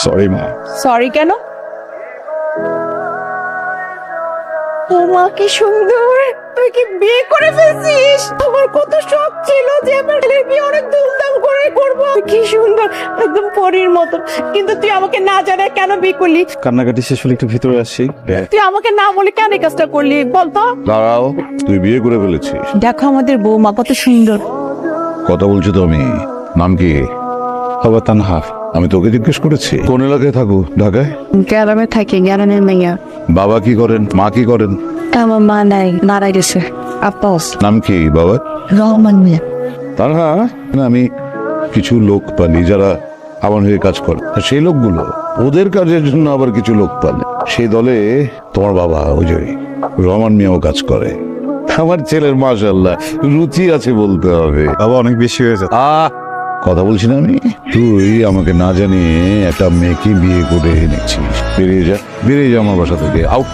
Sorry মা। Sorry কেন? ও মা কি সুন্দর, তুই কি বিয়ে করে ফেলছিস? আমার কত শখ ছিল যে আমার ছেলের বিয়ে অনেক ধুমধাম করে করব। কি সুন্দর, একদম পরীর মতো। কিন্তু তুই আমাকে না জানায় কেন বিয়ে করলি? কান্নাকাটি শেষ হলে একটু ভিতরে আসি। তুই আমাকে না বলে কেন এই কাজটা করলি বলতো? দাঁড়াও, তুই বিয়ে করে ফেলেছিস? দেখো আমাদের বৌমা কত সুন্দর। কথা বলছো তো আমি। নাম কি? খবর তানহা। আমি তোকে জিজ্ঞেস করেছি কোন এলাকায় থাকো? ঢাকায়? গ্রামে থাকি, গ্রামের মেয়ে। বাবা কি করেন, মা কি করেন? আমার মা নাই, মারা গেছে। আব্বাস নাম কি বাবা? রহমান মিয়া। তানহা, আমি কিছু লোক পালি যারা আমার হয়ে কাজ করে। আর সেই লোকগুলো ওদের কাজের জন্য আবার কিছু লোক পালে। সেই দলে তোমার বাবা ওই যে রহমান মিয়াও কাজ করে। আমার ছেলের মাশাআল্লাহ রুচি আছে বলতে হবে। বাবা অনেক বেশি হয়ে যায়। কথা বলছি না আমি। তুই আমাকে না জানিয়ে একটা মেয়েকে বিয়ে করে এনেছিস। বেরিয়ে যা, বেরিয়ে যা আমার বাসা থেকে, আউট।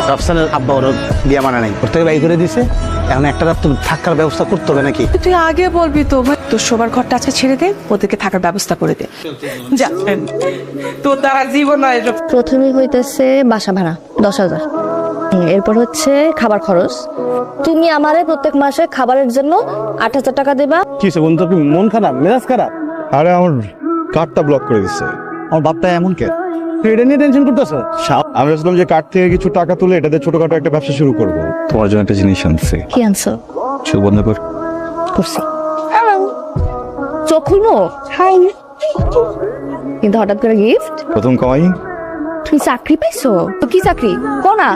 রাফসানের আব্বা ওর বিয়ে মানা নাই, ওর থেকে বাই করে দিছে। এখন একটা রাত তো থাকার ব্যবস্থা করতে হবে নাকি? তুই আগে বলবি তো, তোর শোবার ঘরটা আছে ছেড়ে দে, ওদেরকে থাকার ব্যবস্থা করে দে। যা, তোর দ্বারা জীবন নয়। প্রথমেই হইতেছে বাসা ভাড়া 10,000, এরপর হচ্ছে খাবার খরচ। তুমি আমারে প্রত্যেক মাসে খাবারের জন্য 8,000 টাকা দেবা। কি হয়েছে বন্ধু, তুমি মন খারাপ, মেজাজ খারাপ? আরে আমার কার্ডটা ব্লক করে দিচ্ছে। আমার বাপটা এমন কে? তুই এটা নিয়ে টেনশন করতেছো? আমি ভাবছিলাম যে কার্ড থেকে কিছু টাকা তুলে এটাতে ছোটখাটো একটা ব্যবসা শুরু করবো। তোমার জন্য একটা জিনিস আনছি। কি আনছো? চোখ বন্ধ কর। করছি। চোখ খুলবো? হাই। কিন্তু হঠাৎ করে গিফট? প্রথম কামাই। তুমি চাকরি পাইছো? তো কি চাকরি? কোনা?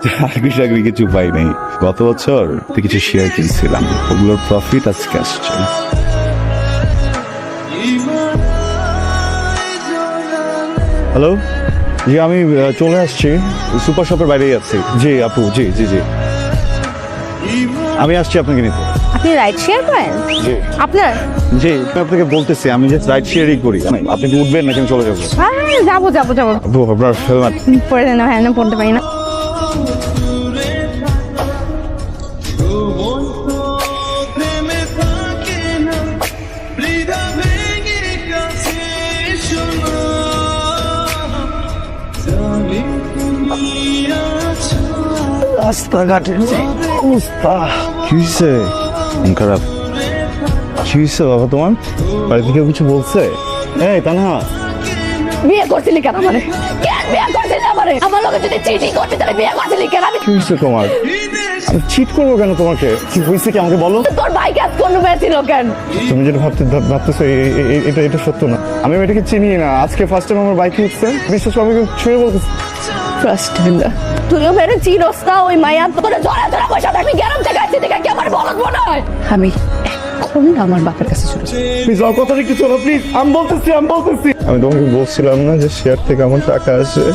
চাকরি চাকরি কিছু পাই নাই। গত বছর কিছু শেয়ার কিনছিলাম, ওগুলোর প্রফিট আজকে আসছে। হ্যালো, জি আমি চলে আসছি, সুপার শপের বাইরেই আছি। জি আপু, জি জি জি, আমি আসছি আপনাকে নিতে। আপনি রাইড শেয়ার করেন? জি আপনার? জি, আমি আপনাকে বলতেছি আমি যে রাইড শেয়ারই করি। আপনি কি উঠবেন নাকি আমি চলে যাবো? হ্যাঁ যাবো যাবো যাবো। আপু আপনার হেলমেট। পরে না, হ্যাঁ না পড়তে পারি না। রাস্তাঘাটের যে অবস্থা। কি হয়েছে? মন খারাপ? কি হয়েছে বাবা তোমার? বাড়ি থেকে কিছু বলছে? এই তানহা, বিয়ে করছিলি কেন আমারে? কেন বিয়ে করছিলি আমারে? আমার লগে যদি চিটিং করতে তাহলে বিয়ে করছিলি কেন? আমি কি হয়েছে তোমার? আমি চিট করবো কেন তোমাকে? কি হয়েছে কি আমাকে বলো। তোর ভাই কাজ কোন পেয়েছিল কেন? তুমি যেটা ভাবতেছো এটা সত্য না। আমি এটাকে চিনি না। আজকে ফার্স্ট টাইম আমার বাইকে উঠছে, বিশ্বাস করো আমি ছুঁয়ে বলতেছি। ট্রাস্ট না। তুইও মেরে চিরস না, ওই মায়া তোরে জড়া জড়া পয়সা থাকবি গ্যারাম থেকে আসছে দেখে কি আমার বলদ মনে হয়? আমি এখন আমার বাপের কাছে চলে যাবো। প্লিজ আমার কথাটা একটু শোনো প্লিজ। আমি বলতেছি। আমি তোমাকে বলছিলাম না যে শেয়ার থেকে আমার টাকা আসে?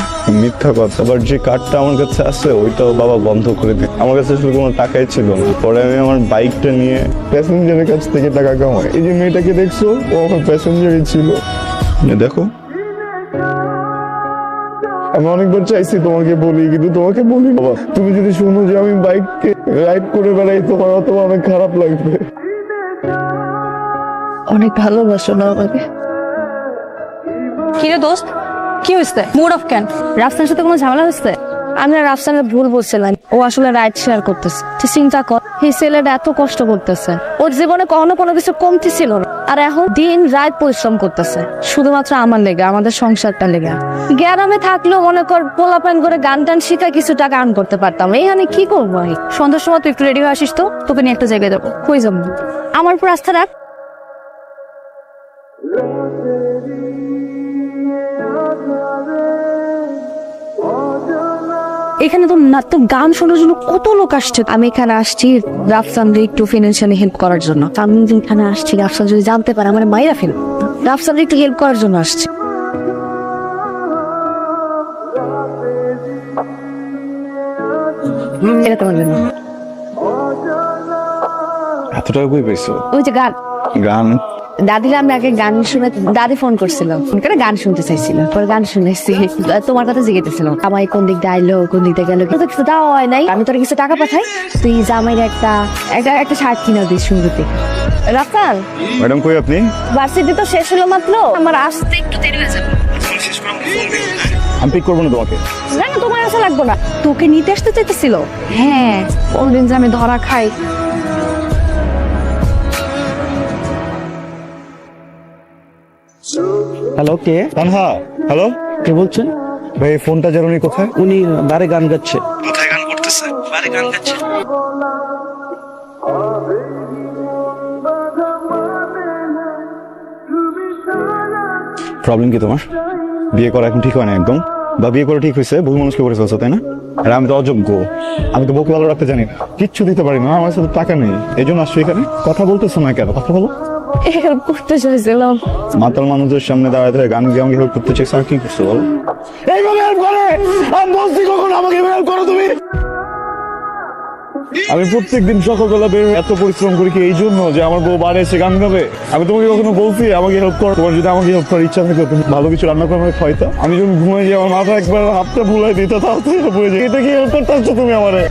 মিথ্যা কথা। আবার যে কার্ডটা আমার কাছে আছে ওইটাও বাবা বন্ধ করে দিই। আমার কাছে আসলে কোনো টাকাই ছিল না। পরে আমি আমার বাইকটা নিয়ে প্যাসেঞ্জারের কাছ থেকে টাকা কামাই। এই যে মেয়েটাকে দেখছো, ও আমার প্যাসেঞ্জারই ছিল। দেখো, আমি অনেকবার চাইছি তোমাকে বলি, কিন্তু তোমাকে বলি বাবা। তুমি যদি শুনো যে আমি বাইককে রাইড করে বেড়াই, তোমার অথবা অনেক খারাপ লাগবে। অনেক ভালোবাসো না আমাকে? কি রে দোস্ত, কি হয়েছে? মুড অফ কেন? রাফসানের সাথে কোনো ঝামেলা হয়েছে? আমি না রাফসানের ভুল বলছিলাম। ও আসলে রাইড শেয়ার করতেছে। তুই চিন্তা কর, এই ছেলেটা এত কষ্ট করতেছে, ওর জীবনে কখনো কোনো কিছু কমতি ছিল না, আর এখন দিন রাত পরিশ্রম করতেছে শুধুমাত্র আমার লেগে, আমাদের সংসারটা লেগে। গ্রামে থাকলেও মনে কর পোলাপান করে গান টান শিখা কিছু টাকা আর্ন করতে পারতাম। এইখানে কি করবো? সন্ধ্যার সময় তুই একটু রেডি হয়ে আসিস তো, তোকে নিয়ে একটা জায়গায় যাবো। কই যাবো? আমার উপর আস্থা রাখ। এখানে তো না, তোর গান শোনার জন্য কত লোক আসছে। আমি এখানে আসছি রাফসানকে একটু ফিনান্সিয়ালি হেল্প করার জন্য। আমি যে এখানে আসছি, রাফসান যদি জানতে পারে আমার মাইরা ফেল। রাফসানকে একটু হেল্প করার জন্য আসছি। এটা তোমার জন্য। এত টাকা কই পাইছো? ওই যে গান, গান দাদিরা আমি আগে গান শুনে, দাদি ফোন করছিল, ফোন করে গান শুনতে চাইছিল, পরে গান শুনেছি, তোমার কথা জিজ্ঞেসছিল আমায় কোন দিক দিয়ে আইলো, কোন দিক দিয়ে গেলো, কিন্তু কিছু দেওয়া হয় নাই। আমি তোর কিছু টাকা পাঠাই, তুই জামাইয়ের একটা শার্ট কিনে দিস সুন্দর দেখে। রাফসান, ম্যাডাম কই আপনি? ভার্সিটি তো শেষ হলো মাত্র, আমার আসতে একটু দেরি হয়ে যাবে। আমি পিক করবো না তোমাকে। না না, তোমার আসা লাগবে না। তোকে নিতে আসতে চাইতেছিল? হ্যাঁ, কোনদিন যে আমি ধরা খাই। হ্যালো, কে? তানহা, হ্যালো, কে বলছেন? ভাই এই ফোনটা জানুনি কোথায়? উনি বারে গান গাচ্ছে। কোথায় গান করতেছে? বারে গান গাচ্ছে। প্রবলেম কি তোমার? বিয়ে করা এখন ঠিক হয় না একদম, বা বিয়ে করে ঠিক হয়েছে ভুল মানুষকে করে ফেলছো, তাই না? আর আমি তো অযোগ্য, আমি তো বউকে ভালো রাখতে জানি না, কিচ্ছু দিতে পারি না, আমার সাথে টাকা নেই, এই জন্য আসছো এখানে। কথা বলতেছো না কেন? কথা বলো। হেল্প করতে চাইছিলাম। মাতাল মানুষদের সামনে দাঁড়ায় দাঁড়ায় গান গিয়ে আমাকে হেল্প করতে চাইছো, আর কি করছো বলো? এইভাবে হেল্প করে? আমি বলছি কখন আমাকে হেল্প করো তুমি? আমি প্রত্যেকদিন সকালবেলা বের হয়ে এত পরিশ্রম করি কি এই জন্য যে আমার বউ বাড়ি এসে গান গাবে? আমি তোমাকে কখনো বলছি আমাকে হেল্প করো? তোমার যদি আমাকে হেল্প করার ইচ্ছা থাকে তুমি ভালো কিছু রান্না করে আমাকে খাইতা। আমি যখন ঘুমাই যাই আমার মাথা একবার হাতটা ভুলাই দিত, তাও তো হেল্প হয়ে যায়। এটা কি হেল্প করতে আসছো তুমি আমারে?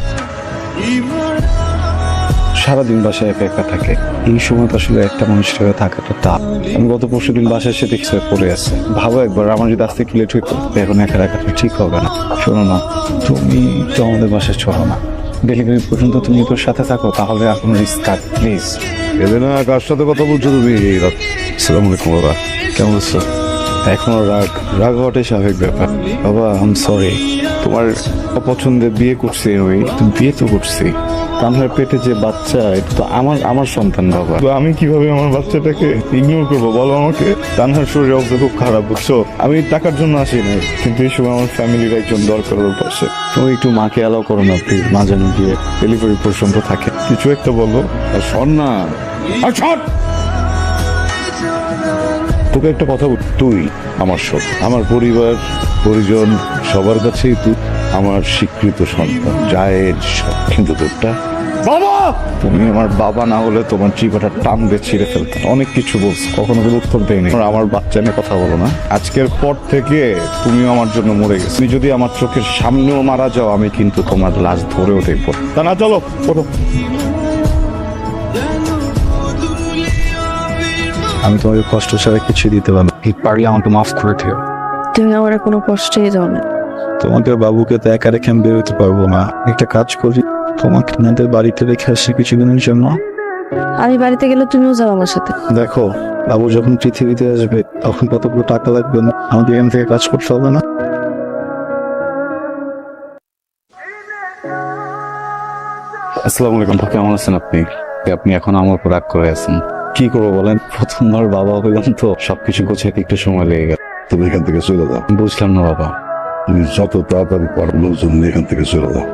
সারাদিন বাসায় একা একা থাকে, এই সময় তো আসলে একটা মানুষের হয়ে থাকাটা তা। আমি গত পরশু দিন বাসায় এসে দেখছি পড়ে আছে। ভাবো একবার, আমার যদি আসতে একটু লেট হইতো, এখন একা রাখাটা ঠিক হবে না। শোনো না, তুমি তো আমাদের বাসায় চলো না, ডেলিভারি পর্যন্ত তুমি তোর সাথে থাকো, তাহলে এখন রিস্ক কাট প্লিজ। এদের না, কার সাথে কথা বলছো তুমি এই রাত? আসসালামু আলাইকুম বাবা। কেমন আছো? এখনো রাগ হওয়াটাই স্বাভাবিক ব্যাপার। বাবা আই এম সরি, তোমার অপছন্দে বিয়ে করছি আমি, তুমি বিয়ে তো করছি। তানহার পেটে যে বাচ্চা, এটা তো আমার সন্তান বাবা। তো আমি কিভাবে আমার বাচ্চাটাকে ইগনোর করবো বলো আমাকে? তানহার শরীর অবস্থা খুব খারাপ, বুঝছো? আমি টাকার জন্য আসি না, কিন্তু এই সময় আমার ফ্যামিলির একজন দরকার ওর পাশে। তুমি একটু মাকে অ্যালাউ করো না প্লিজ, মা যেন গিয়ে ডেলিভারি পর্যন্ত থাকে। কিছু একটা বলো। আর শোন না, আর শোন, তোকে একটা কথা বল, তুই আমার সব, আমার পরিবার পরিজন সবার কাছেই তুই আমার স্বীকৃত সন্তান, জায়েজ সব। কিন্তু তোরটা বাবা, তুমি আমার বাবা না হলে তোমার জিভাটা টান দিয়ে ছিঁড়ে ফেলতে। অনেক কিছু বলছো, কখনো কোনো উত্তর দেয়নি। আমার বাচ্চা নিয়ে কথা বলো না। আজকের পর থেকে তুমিও আমার জন্য মরে গেছো। তুমি যদি আমার চোখের সামনেও মারা যাও, আমি কিন্তু তোমার লাশ ধরেও দেখবো। তা না, চলো ওঠো। আমি তোমাকে কষ্ট ছাড়া কিছু দিতে পারবো, পারলে আমাকে মাফ করে দিও। তুমি আমার কোনো কষ্টই দাও না। তোমাকে বাবুকে তো একা রেখে আমি বেরোতে পারবো না। একটা কাজ করি, তোমাকে আপনাদের বাড়িতে রেখে আসি কিছুদিনের জন্য। আমি বাড়িতে গেলে তুমিও যাও আমার সাথে। দেখো, বাবু যখন পৃথিবীতে আসবে তখন কতগুলো টাকা লাগবে না, আমাকে এখান থেকে কাজ করতে হবে না? আসসালামু আলাইকুম, কেমন আছেন আপনি? আপনি এখন আমার উপর রাগ করে আছেন। কি করবো বলেন, প্রথমবার বাবা হইলাম তো সবকিছু গোছাতে একটু সময় লেগে গেল। তুমি এখান থেকে চলে যাও। বুঝলাম না বাবা। তুমি যত তাড়াতাড়ি পারো লোকজন নিয়ে এখান থেকে চলে যাও।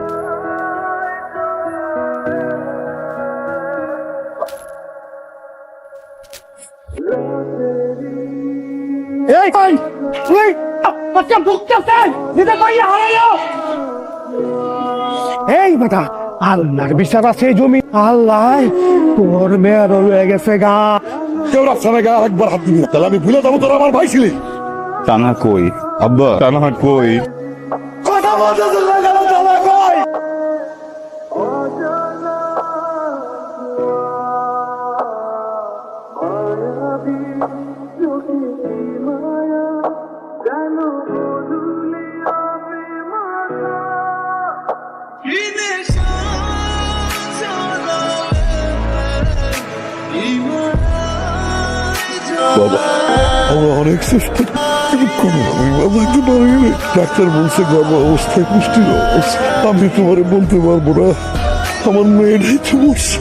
এই বেটা, আল্লাহর বিচার আছে জমি। আল্লাহ তোর মেয়ের রয়ে গেছে গা। কেউ রাস্তায় গা একবার হাত দিবি না, তাহলে আমি ভুলে যাবো তোর আমার ভাই ছিলি। তানহা কই? আব্বা, তানহা কই? কথা বলতে চলে গেল, চলে কই? বাবা, আমরা অনেক চেষ্টা কোনোভাবেই বাবাকে পারিনি। ডাক্তার বলছে বাবা অবস্থায় পুষ্টির অবস্থা। আমি তোমারে বলতে পারবো না, আমার মেয়েটাই তো বলছে।